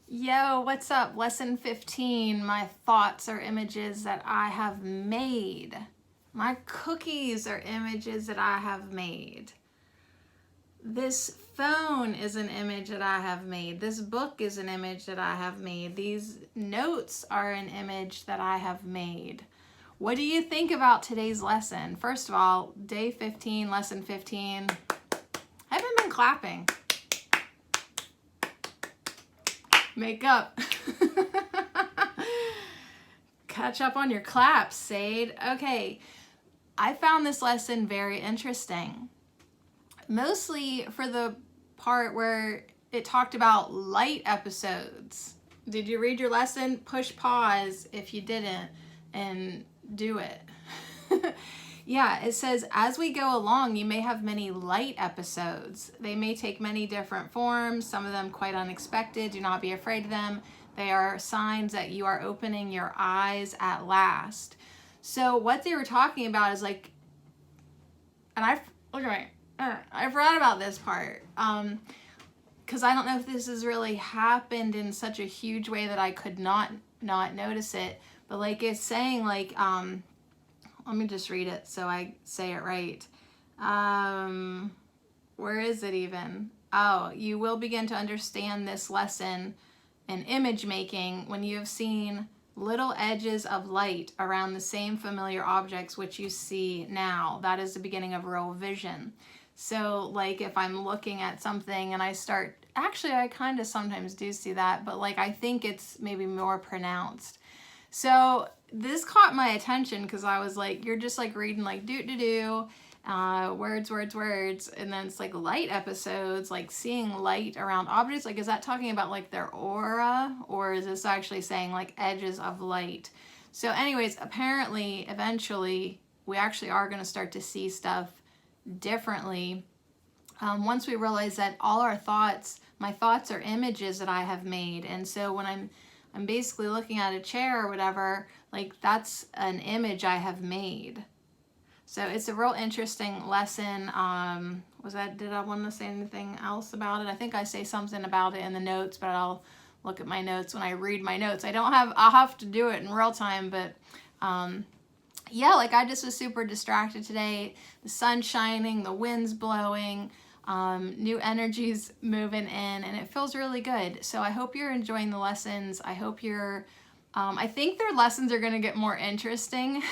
Yo, what's up? Lesson 15. My thoughts are images that I have made. My cookies are images that I have made. This phone is an image that I have made. This book is an image that I have made. These notes are an image that I have made. What do you think about today's lesson? First of all, day 15, lesson 15. I haven't been clapping. Makeup. Catch up on your claps, Sade. Okay, I found this lesson very interesting. Mostly for the part where it talked about light episodes. Did you read your lesson? Push pause if you didn't and do it. Yeah, it says, as we go along, you may have many light episodes. They may take many different forms, some of them quite unexpected. Do not be afraid of them. They are signs that you are opening your eyes at last. So what they were talking about is like, and I forgot about this part, because I don't know if this has really happened in such a huge way that I could not notice it. But like it's saying like, let me just read it so I say it right. Where is it even? Oh, you will begin to understand this lesson in image making when you have seen little edges of light around the same familiar objects which you see now. That is the beginning of real vision. So like if I'm looking at something and I start, actually I kind of sometimes do see that, but like I think it's maybe more pronounced. So this caught my attention because I was like, you're just like reading like words, and then it's like light episodes, like seeing light around objects. Like, is that talking about like their aura, or is this actually saying like edges of light? So anyways, apparently, eventually, we actually are going to start to see stuff differently. Once we realize that all our thoughts, my thoughts are images that I have made. And so when I'm basically looking at a chair or whatever, like that's an image I have made. So it's a real interesting lesson. Did I want to say anything else about it? I think I say something about it in the notes, but I'll look at my notes when I read my notes. I'll have to do it in real time, but yeah, like I just was super distracted today. The sun's shining, the wind's blowing, new energies moving in, and it feels really good. So I hope you're enjoying the lessons. I hope you're, I think their lessons are going to get more interesting.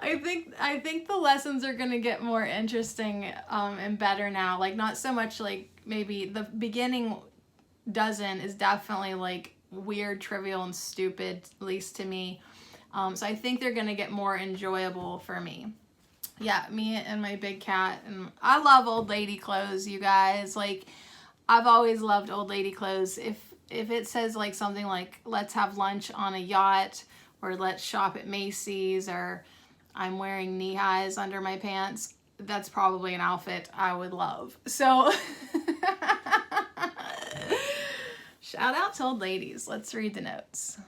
I think the lessons are going to get more interesting and better now. Like not so much like maybe the beginning is definitely like weird, trivial, and stupid, at least to me. So I think they're going to get more enjoyable for me. Yeah, me and my big cat. And I love old lady clothes, you guys. Like, I've always loved old lady clothes. If it says like something like, let's have lunch on a yacht, or let's shop at Macy's, or I'm wearing knee highs under my pants, that's probably an outfit I would love. So, shout out to old ladies. Let's read the notes.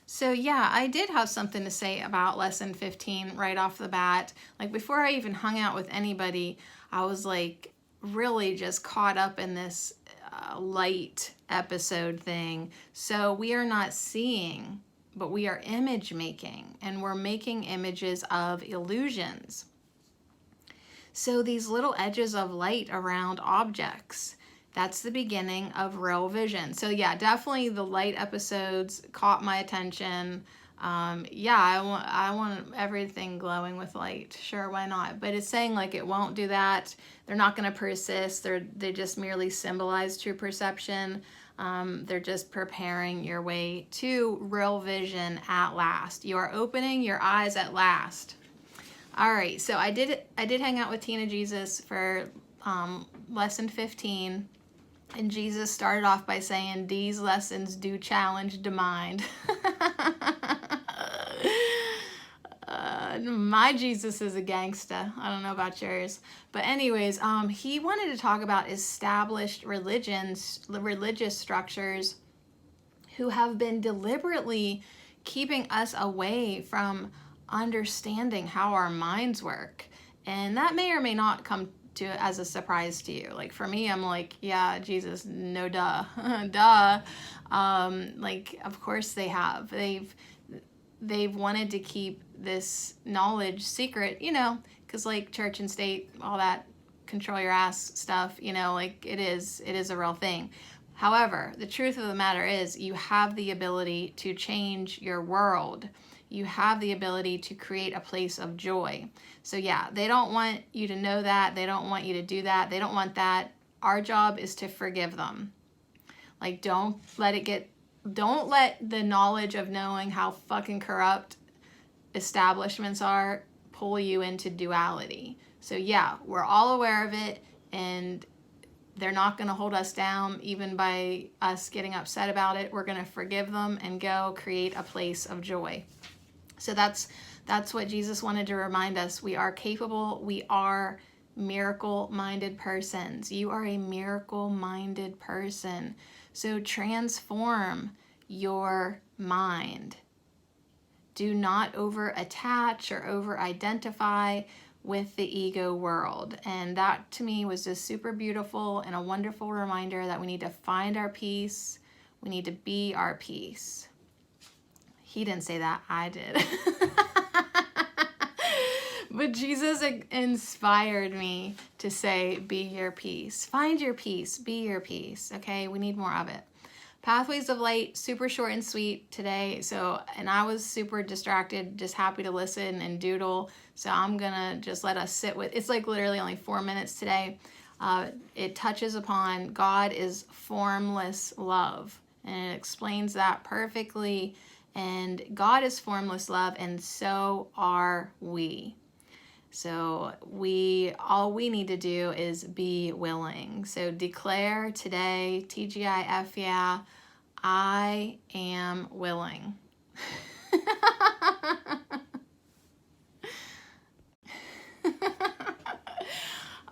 So yeah, I did have something to say about lesson 15 right off the bat. Like before I even hung out with anybody, I was like really just caught up in this light episode thing. So we are not seeing, but we are image making, and we're making images of illusions. So these little edges of light around objects, that's the beginning of real vision. So yeah, definitely the light episodes caught my attention. Yeah, I want everything glowing with light. Sure, why not? But it's saying like it won't do that. They're not going to persist. They just merely symbolize true perception. They're just preparing your way to real vision at last. You are opening your eyes at last. All right, so I did hang out with Tina Jesus for lesson 15. And Jesus started off by saying, these lessons do challenge the mind. My Jesus is a gangsta. I don't know about yours. But anyways, he wanted to talk about established religious structures who have been deliberately keeping us away from understanding how our minds work. And that may or may not come as a surprise to you. Like for me, I'm like, yeah, Jesus, no duh. Duh. Like of course they have. They've wanted to keep this knowledge secret, you know, because like church and state, all that control your ass stuff, you know, like it is a real thing. However, the truth of the matter is you have the ability to change your world. You have the ability to create a place of joy. So yeah, they don't want you to know that. They don't want you to do that. They don't want that. Our job is to forgive them. Like don't let the knowledge of knowing how fucking corrupt establishments are pull you into duality. So yeah, we're all aware of it, and they're not going to hold us down even by us getting upset about it. We're going to forgive them and go create a place of joy. So that's what Jesus wanted to remind us. We are capable. We are miracle-minded persons. You are a miracle-minded person. So transform your mind. Do not over-attach or over-identify with the ego world. And that to me was just super beautiful and a wonderful reminder that we need to find our peace. We need to be our peace. He didn't say that, I did. But Jesus inspired me to say, be your peace. Find your peace, be your peace, okay? We need more of it. Pathways of Light, super short and sweet today. And I was super distracted, just happy to listen and doodle. So I'm gonna just let us sit with, it's like literally only 4 minutes today. It touches upon God is formless love. And it explains that perfectly. And God is formless love, and so are we. So all we need to do is be willing. So declare today, TGIF, yeah, I am willing.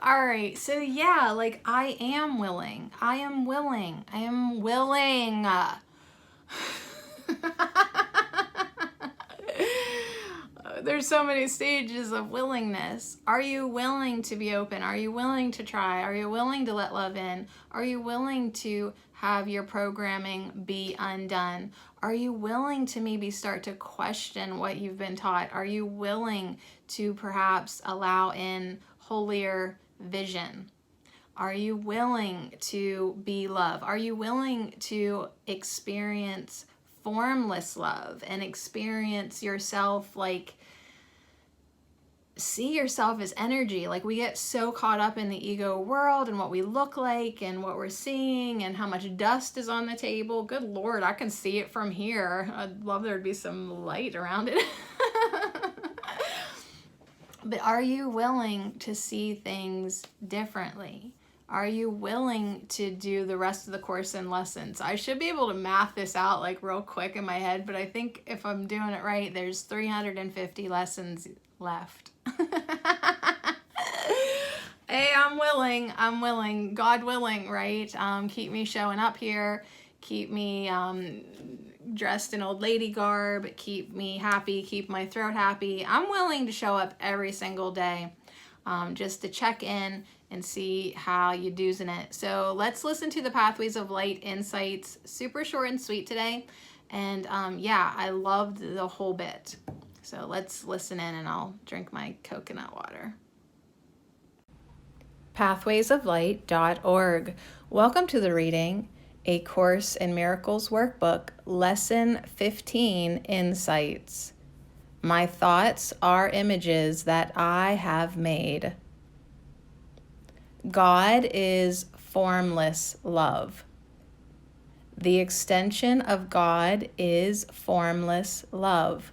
All right, so yeah, like I am willing. I am willing. I am willing. There's so many stages of willingness. Are you willing to be open? Are you willing to try? Are you willing to let love in? Are you willing to have your programming be undone? Are you willing to maybe start to question what you've been taught? Are you willing to perhaps allow in holier vision? Are you willing to be love? Are you willing to experience formless love and experience yourself, like see yourself as energy? Like we get so caught up in the ego world and what we look like and what we're seeing and how much dust is on the table. Good Lord, I can see it from here. I'd love there to be some light around it. But are you willing to see things differently? Are you willing to do the rest of the course in lessons? I should be able to math this out like real quick in my head, but I think if I'm doing it right, there's 350 lessons left. Hey, I'm willing, God willing, right? Keep me showing up here, keep me dressed in old lady garb, keep me happy, keep my throat happy. I'm willing to show up every single day just to check in and see how you do's in it. So let's listen to the Pathways of Light insights. Super short and sweet today. And yeah, I loved the whole bit. So let's listen in and I'll drink my coconut water. Pathwaysoflight.org. Welcome to the reading, A Course in Miracles Workbook, Lesson 15, Insights. My thoughts are images that I have made. God is formless love. The extension of God is formless love.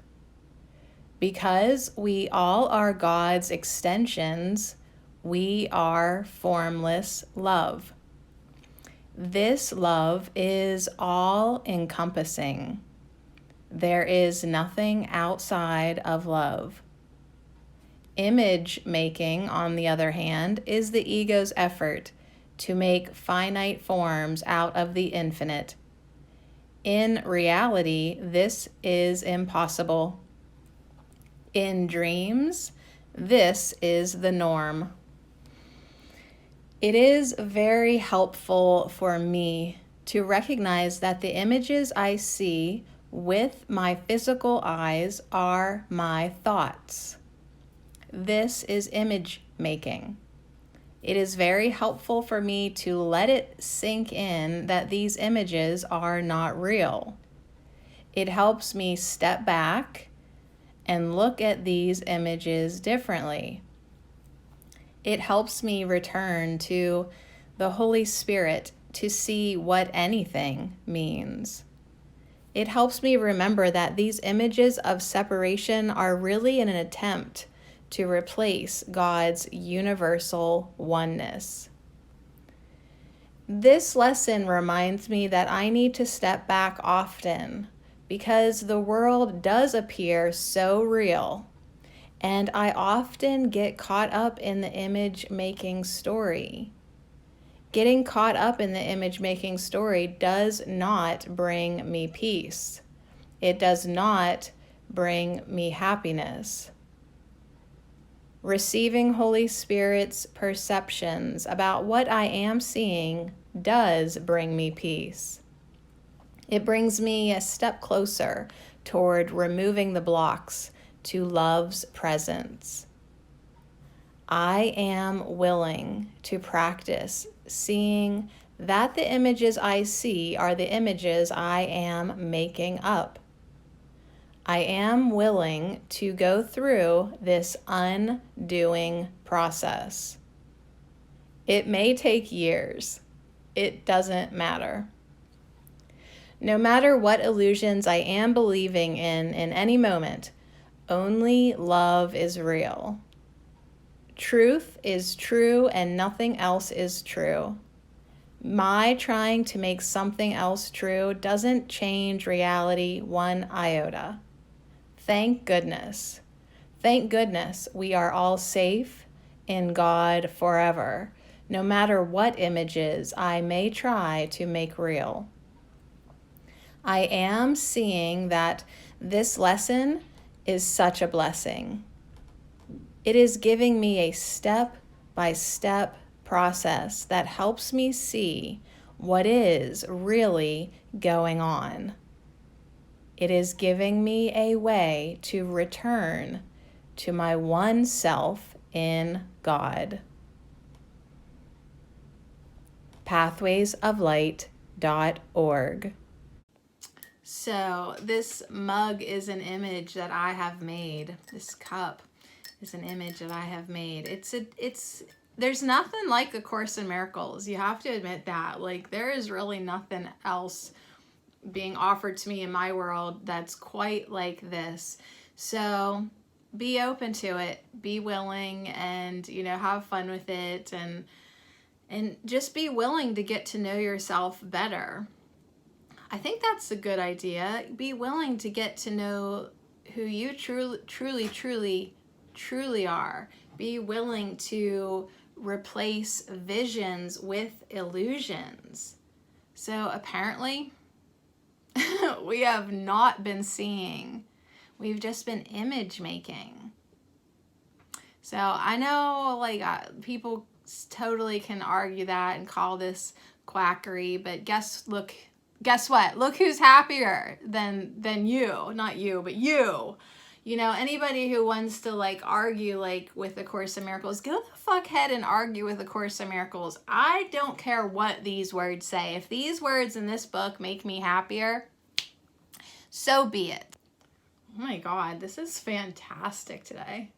Because we all are God's extensions, we are formless love. This love is all encompassing. There is nothing outside of love. Image making, on the other hand, is the ego's effort to make finite forms out of the infinite. In reality, this is impossible. In dreams, this is the norm. It is very helpful for me to recognize that the images I see with my physical eyes are my thoughts. This is image making. It is very helpful for me to let it sink in that these images are not real. It helps me step back and look at these images differently. It helps me return to the Holy Spirit to see what anything means. It helps me remember that these images of separation are really an attempt to replace God's universal oneness. This lesson reminds me that I need to step back often because the world does appear so real, and I often get caught up in the image-making story. Getting caught up in the image-making story does not bring me peace. It does not bring me happiness. Receiving Holy Spirit's perceptions about what I am seeing does bring me peace. It brings me a step closer toward removing the blocks to love's presence. I am willing to practice seeing that the images I see are the images I am making up. I am willing to go through this undoing process. It may take years. It doesn't matter. No matter what illusions I am believing in any moment, only love is real. Truth is true and nothing else is true. My trying to make something else true doesn't change reality one iota. Thank goodness. Thank goodness we are all safe in God forever, no matter what images I may try to make real. I am seeing that this lesson is such a blessing. It is giving me a step-by-step process that helps me see what is really going on. It is giving me a way to return to my one self in God. pathwaysoflight.org. So this mug is an image that I have made. This cup is an image that I have made. There's nothing like A Course in Miracles. You have to admit that. Like, there is really nothing else being offered to me in my world that's quite like this. So be open to it, be willing, and have fun with it, and just be willing to get to know yourself better. I think that's a good idea. Be willing to get to know who you truly are. Be willing to replace visions with illusions. So apparently we have not been seeing. We've just been image making. So I know people totally can argue that and call this quackery, but guess what? Look who's happier than you. Not you, but you. Anybody who wants to argue with A Course in Miracles, go the fuck ahead and argue with A Course in Miracles. I don't care what these words say. If these words in this book make me happier, so be it. Oh my God, this is fantastic today.